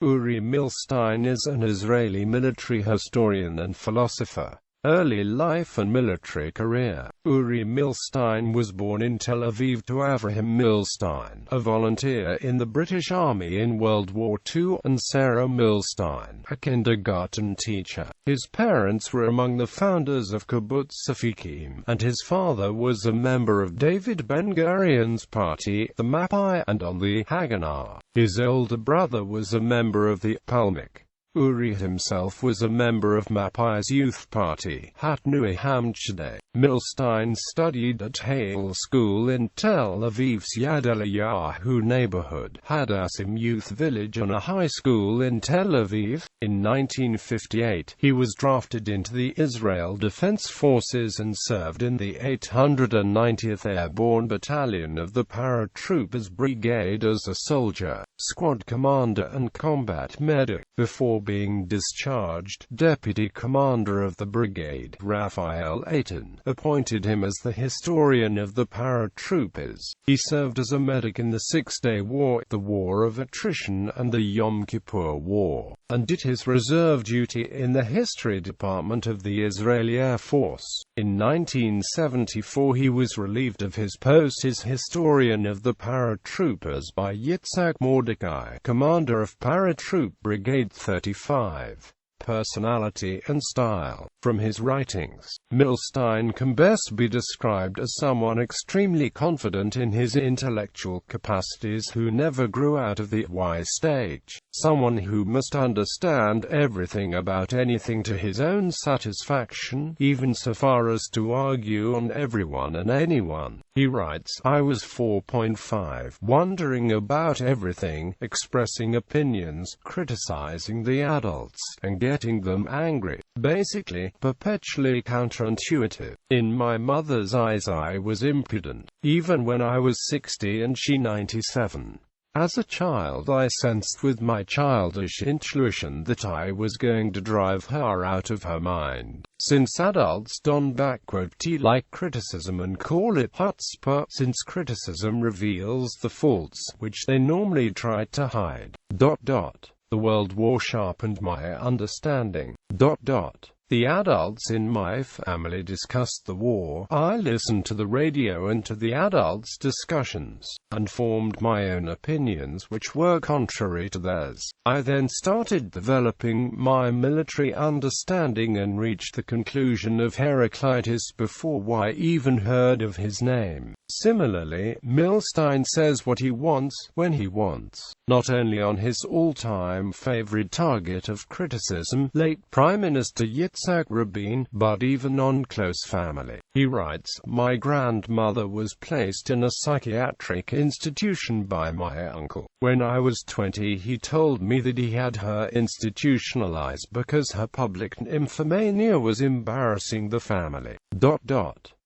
Uri Milstein is an Israeli military historian and philosopher. Early life and military career. Uri Milstein was born in Tel Aviv to Avraham Milstein, a volunteer in the British Army in World War II, and Sarah Milstein, a kindergarten teacher. His parents were among the founders of Kibbutz Afikim, and his father was a member of David Ben-Gurion's party, the Mapai, and on the Haganah. His older brother was a member of the Palmik. Uri himself was a member of Mapai's youth party, Hatnui Hamchadeh. Milstein studied at Hale School in Tel Aviv's Yad Eliyahu neighborhood, Hadassim Youth Village, and a high school in Tel Aviv. In 1958, he was drafted into the Israel Defense Forces and served in the 890th Airborne Battalion of the Paratroopers Brigade as a soldier, squad commander and combat medic. Before being discharged, Deputy Commander of the brigade, Raphael Eitan, appointed him as the historian of the paratroopers. He served as a medic in the Six-Day War, the War of Attrition, and the Yom Kippur War, and did his reserve duty in the History Department of the Israeli Air Force. In 1974 he was relieved of his post as historian of the paratroopers by Yitzhak Mordecai, commander of Paratroop Brigade 35. Personality and style. From his writings, Milstein can best be described as someone extremely confident in his intellectual capacities who never grew out of the why stage. Someone who must understand everything about anything to his own satisfaction, even so far as to argue on everyone and anyone. He writes, "I was 4.5, wondering about everything, expressing opinions, criticizing the adults, and getting them angry. Basically, perpetually counterintuitive. In my mother's eyes I was impudent, even when I was 60 and she 97. As a child I sensed with my childish intuition that I was going to drive her out of her mind. Since adults don't like criticism and call it chutzpah, since criticism reveals the faults which they normally try to hide. The World War sharpened my understanding. The adults in my family discussed the war. I listened to the radio and to the adults' discussions, and formed my own opinions which were contrary to theirs. I then started developing my military understanding and reached the conclusion of Heraclitus before I even heard of his name." Similarly, Milstein says what he wants, when he wants, not only on his all-time favorite target of criticism, late Prime Minister Yitzhak Rabin, but even on close family. He writes, "My grandmother was placed in a psychiatric institution by my uncle. When I was 20 he told me that he had her institutionalized because her public nymphomania was embarrassing the family."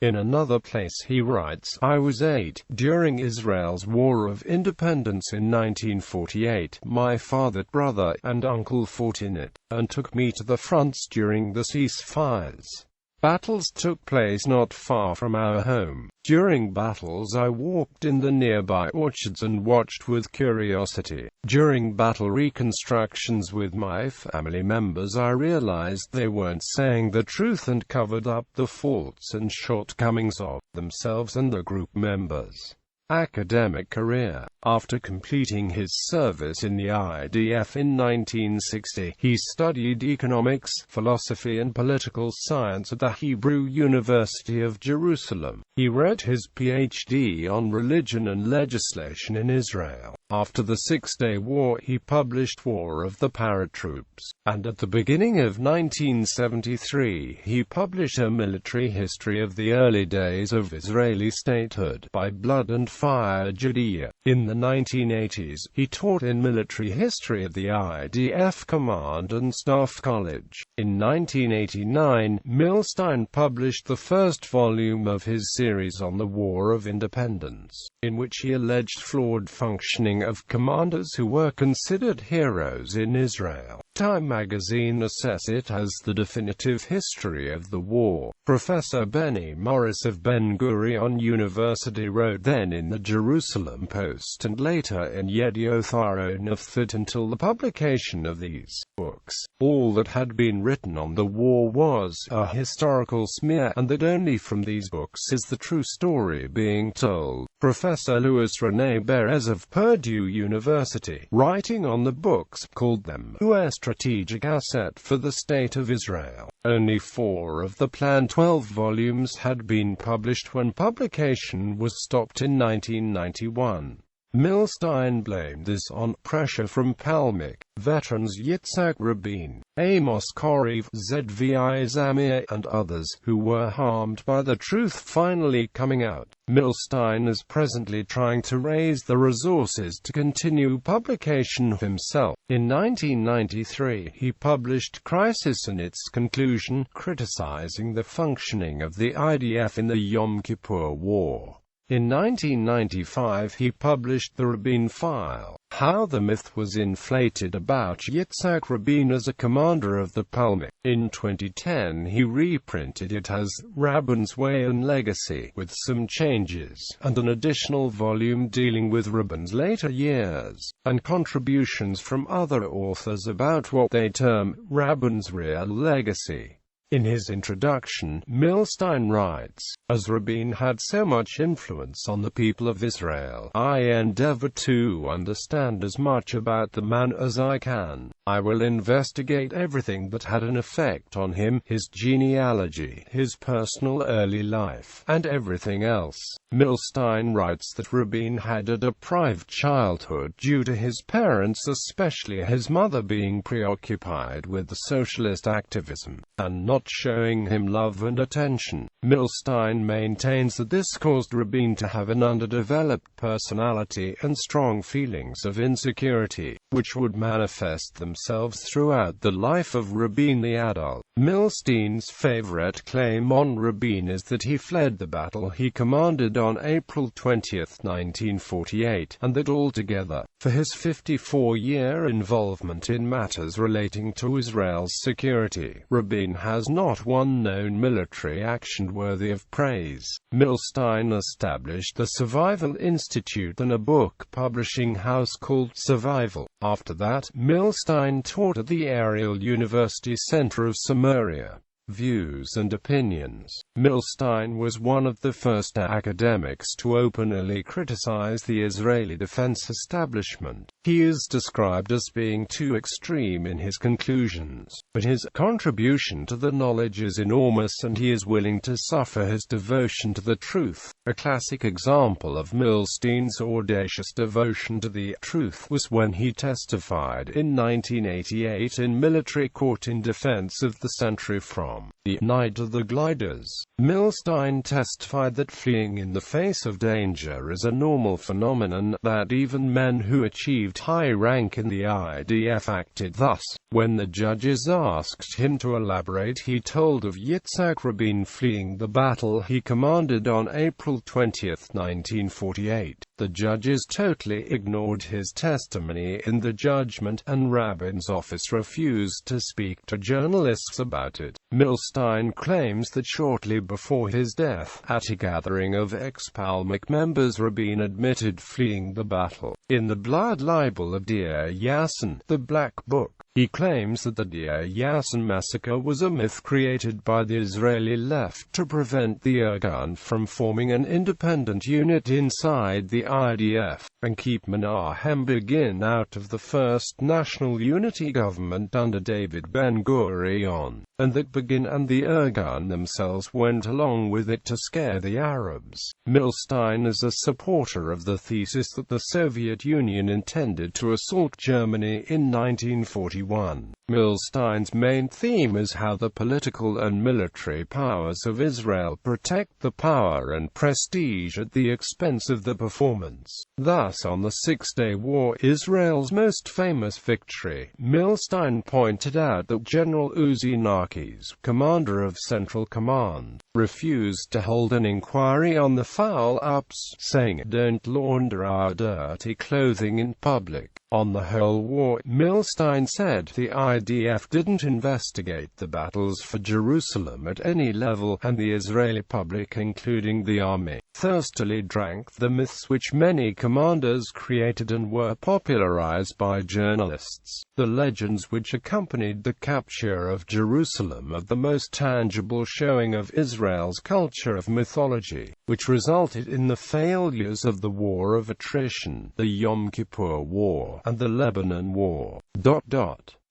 In another place he writes, "I was 8, during Israel's War of Independence in 1948. My father, brother, and uncle fought in it, and took me to the fronts during the ceasefires. Battles took place not far from our home. During battles I walked in the nearby orchards and watched with curiosity. During battle reconstructions with my family members I realized they weren't saying the truth and covered up the faults and shortcomings of themselves and the group members." Academic career. After completing his service in the IDF in 1960, he studied economics, philosophy and political science at the Hebrew University of Jerusalem. He wrote his PhD on religion and legislation in Israel. After the Six-Day War he published War of the Paratroops, and at the beginning of 1973 he published a military history of the early days of Israeli statehood, By Blood and Fire Judea. In the 1980s, he taught in military history at the IDF Command and Staff College. In 1989, Milstein published the first volume of his series on the War of Independence, in which he alleged flawed functioning of commanders who were considered heroes in Israel. Time magazine assess it as the definitive history of the war. Professor Benny Morris of Ben-Gurion University wrote then in the Jerusalem Post and later in Yedioth Ahronoth that until the publication of these books, all that had been written on the war was a historical smear, and that only from these books is the true story being told. Professor Louis René Beres of Purdue University, writing on the books, called them a strategic asset for the State of Israel. Only 4 of the planned 12 volumes had been published when publication was stopped in 1991. Milstein blamed this on pressure from Palmach veterans Yitzhak Rabin, Amos Korev, Zvi Zamir, and others, who were harmed by the truth finally coming out. Milstein is presently trying to raise the resources to continue publication himself. In 1993, he published Crisis and its Conclusion, criticizing the functioning of the IDF in the Yom Kippur War. In 1995 he published The Rabin File, how the myth was inflated about Yitzhak Rabin as a commander of the Palmach. In 2010 he reprinted it as Rabin's Way and Legacy, with some changes, and an additional volume dealing with Rabin's later years, and contributions from other authors about what they term Rabin's real legacy. In his introduction, Milstein writes, "As Rabin had so much influence on the people of Israel, I endeavor to understand as much about the man as I can. I will investigate everything that had an effect on him, his genealogy, his personal early life, and everything else." Milstein writes that Rabin had a deprived childhood due to his parents, especially his mother, being preoccupied with the socialist activism, and not showing him love and attention. Milstein maintains that this caused Rabin to have an underdeveloped personality and strong feelings of insecurity, which would manifest themselves throughout the life of Rabin the adult. Milstein's favorite claim on Rabin is that he fled the battle he commanded on April 20, 1948, and that altogether, for his 54-year involvement in matters relating to Israel's security, Rabin has not one known military action worthy of praise. Milstein established the Survival Institute and a book publishing house called Survival. After that, Milstein taught at the Ariel University Center of Samaria. Views and opinions. Milstein was one of the first academics to openly criticize the Israeli defense establishment. He is described as being too extreme in his conclusions, but his contribution to the knowledge is enormous, and he is willing to suffer his devotion to the truth. A classic example of Milstein's audacious devotion to the truth was when he testified in 1988 in military court in defense of the sentry from the Night of the Gliders. Milstein testified that fleeing in the face of danger is a normal phenomenon, that even men who achieved high rank in the IDF acted thus. When the judges asked him to elaborate, he told of Yitzhak Rabin fleeing the battle he commanded on April 20, 1948. The judges totally ignored his testimony in the judgment, and Rabin's office refused to speak to journalists about it. Milstein claims that shortly before his death, at a gathering of ex-Palmach members, Rabin admitted fleeing the battle. In the blood libel of Deir Yassin, the Black Book, he claims that the Deir Yassin massacre was a myth created by the Israeli left to prevent the Irgun from forming an independent unit inside the IDF, and keep Menahem Begin out of the First National Unity government under David Ben-Gurion, and that Begin and the Irgun themselves went along with it to scare the Arabs. Milstein is a supporter of the thesis that the Soviet Union intended to assault Germany in 1941. Milstein's main theme is how the political and military powers of Israel protect the power and prestige at the expense of the performance. Thus, on the Six-Day War, Israel's most famous victory, Milstein pointed out that General Uzi Narkis, commander of Central Command, refused to hold an inquiry on the foul-ups, saying, "Don't launder our dirty clothing in public." On the whole war, Milstein said, the IDF didn't investigate the battles for Jerusalem at any level, and the Israeli public, including the army, thirstily drank the myths which many commanders created and were popularized by journalists. The legends which accompanied the capture of Jerusalem are the most tangible showing of Israel's culture of mythology, which resulted in the failures of the War of Attrition, the Yom Kippur War, and the Lebanon War.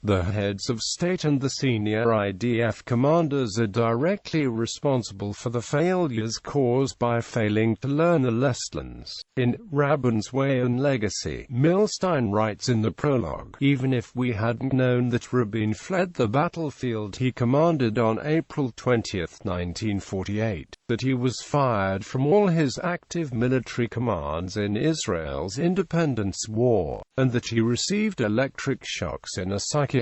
The heads of state and the senior IDF commanders are directly responsible for the failures caused by failing to learn the lessons. In Rabin's Way and Legacy, Milstein writes in the prologue, "Even if we hadn't known that Rabin fled the battlefield he commanded on April 20, 1948, that he was fired from all his active military commands in Israel's independence war, and that he received electric shocks in a psychiatric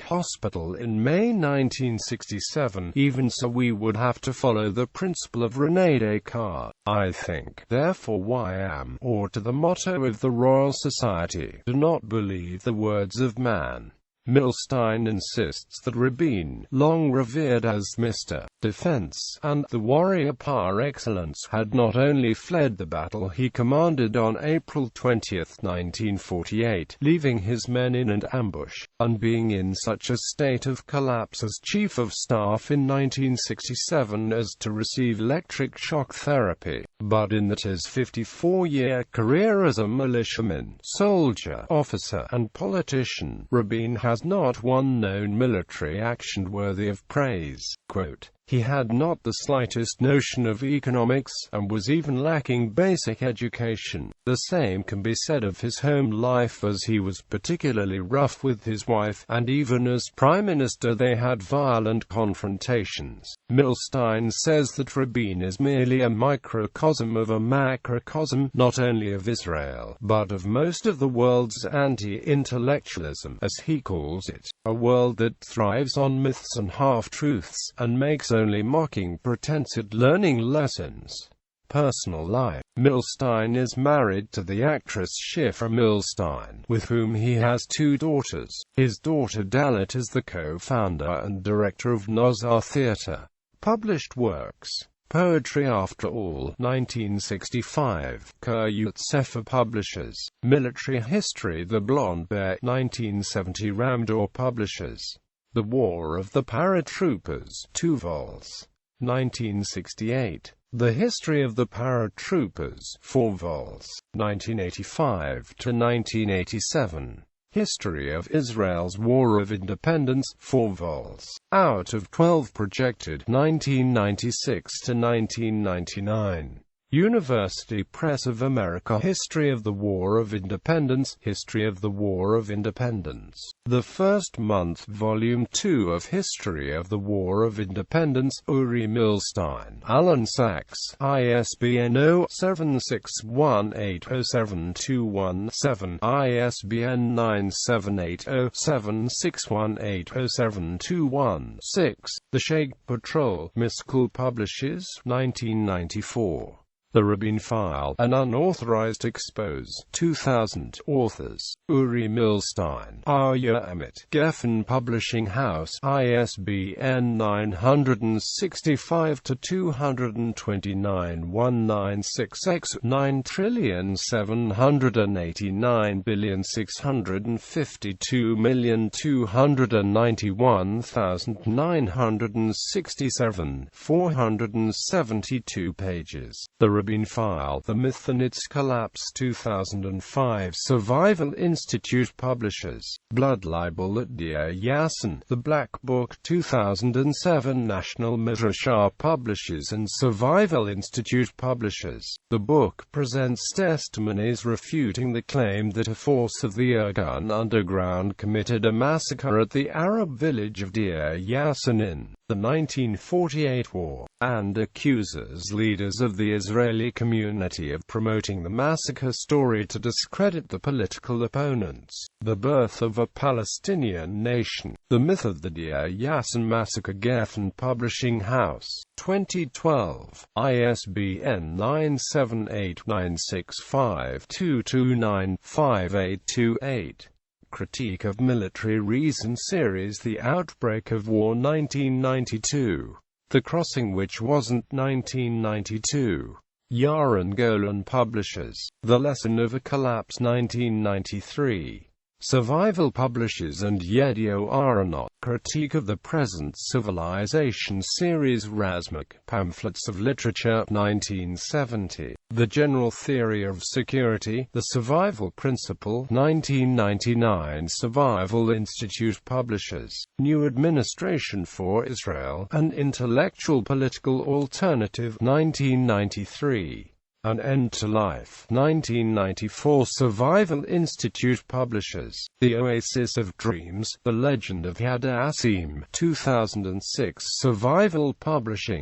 hospital in May 1967, even so we would have to follow the principle of René Descartes. I think, therefore why am, or to the motto of the Royal Society, do not believe the words of man." Milstein insists that Rabin, long revered as Mr. Defense, and the warrior par excellence, had not only fled the battle he commanded on April 20, 1948, leaving his men in an ambush, and being in such a state of collapse as Chief of Staff in 1967 as to receive electric shock therapy, but in that his 54-year career as a militiaman, soldier, officer, and politician, Rabin has not one known military action worthy of praise. Quote, "He had not the slightest notion of economics, and was even lacking basic education. The same can be said of his home life, as he was particularly rough with his wife, and even as Prime Minister they had violent confrontations." Milstein says that Rabin is merely a microcosm of a macrocosm, not only of Israel, but of most of the world's anti-intellectualism, as he calls it, a world that thrives on myths and half-truths, and makes only mocking pretense at learning lessons. Personal life. Milstein is married to the actress Shifra Milstein, with whom he has 2 daughters. His daughter Dalit is the co-founder and director of Nozar Theatre. Published works: Poetry After All, 1965, Kiryut Sefer Publishers. Military History, The Blonde Bear, 1970, Ramdor Publishers. The War of the Paratroopers, 2 vols. 1968. The History of the Paratroopers, 4 vols. 1985 to 1987. History of Israel's War of Independence, 4 vols. Out of 12 projected, 1996 to 1999. University Press of America. History of the War of Independence, History of the War of Independence. The First Month, Volume 2 of History of the War of Independence, Uri Milstein, Alan Sachs, ISBN 0-761807217, ISBN 9780761807216. The Sheikh Patrol, Miskul Publishers, 1994. The Rabin File, An Unauthorized Expose, 2000. Authors: Uri Milstein, Arya Amit, Geffen Publishing House, ISBN 965-229-196-X, 9,789,652,291,967, 472 pages. The Rabin File, The Myth and Its Collapse, 2005. Survival Institute Publishers. Blood Libel at Deir Yassin. The Black Book, 2007. National Midrashah Publishers and Survival Institute Publishers. The book presents testimonies refuting the claim that a force of the Irgun underground committed a massacre at the Arab village of Deir Yassin in the 1948 war, and accuses leaders of the Israeli community of promoting the massacre story to discredit the political opponents. The Birth of a Palestinian Nation. The Myth of the Deir Yassin Massacre. Geffen Publishing House, 2012. ISBN 9789652295828. Critique of Military Reason series, The Outbreak of War 1992, The Crossing Which Wasn't 1992, Yaron Golan Publishers, The Lesson of a Collapse 1993, Survival Publishers, and Yedio Aronot, Critique of the Present Civilization series, Razmak, Pamphlets of Literature 1970, The General Theory of Security, The Survival Principle 1999, Survival Institute Publishers, New Administration for Israel, An Intellectual Political Alternative 1993, An End to Life 1994, Survival Institute Publishers, The Oasis of Dreams, The Legend of Hadassim 2006, Survival Publishing.